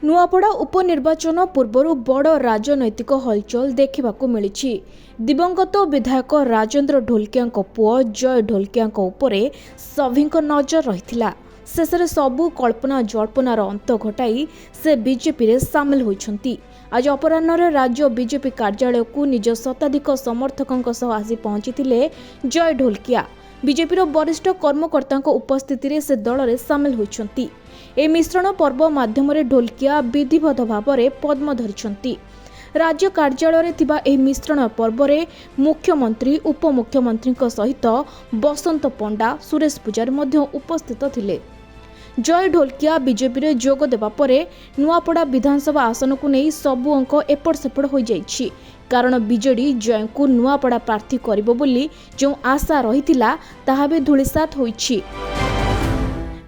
नुआपड़ा उपनिर्वाचन पूर्व बड़ राजनैतिक हलचल देखा मिली। दिवंगत विधायक राजेंद्र ढोलकिया पुओ जय ढोलकिया सभी नजर रही। शेष में सबू कल्पना जल्पनार अंत घटाई से बीजेपी रे सामिल होइछंती। आज अपराह्न राज्य बीजेपी कार्यालय को निज शताधिक समर्थकों सह आसी पहुंची जय ढोलकिया। बीजेपी वरिष्ठ कर्मकर्ता उपस्थिति रे से दल में सामिल होइछंती। ए मिश्रण पर्व माध्यम ढोलकिया विधिवत भाव में पद्म धरिछंती। राज्य कार्यालय थिबा एही मिश्रण पर्व में मुख्यमंत्री उपमुख्यमंत्री सहित बसंत पंडा सुरेश पूजारी मध्य उपस्थित थिले। जय ढोलकिया बीजेपी रे जोग देबा परे नुआपड़ा विधानसभा आसन को नहीं सबु अंक एपट सेपट हो जाइछि। कारण बीजेडी जय को नुआपड़ा प्रार्थी करिबो बोली जो आशा रहितिला ताहा बे धूलिसात होइछि।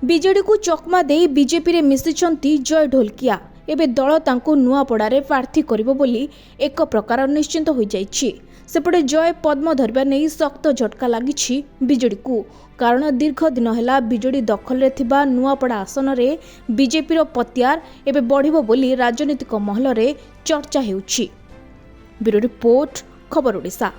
बीजेडी को चकमा दे बीजेपी रे मिसिछंती जय ढोलकिया। एबे दल तांको नुआपड़ारे प्रार्थी करिबो बोली एक प्रकार निश्चिंत हो जाइछि। सेपटे जय पद्म धरबा नहीं सख्त झटका लागिछि बीजेडी को। कारण दीर्घ दिन हैला बीजेडी दखल रे थिबा नुआपड़ा आसन रे बीजेपी रो पत्यार एबे बढ़िबो बोली राजनीतिक महल रे चर्चा हेउछि। ब्यूरो रिपोर्ट, खबर ओडिशा।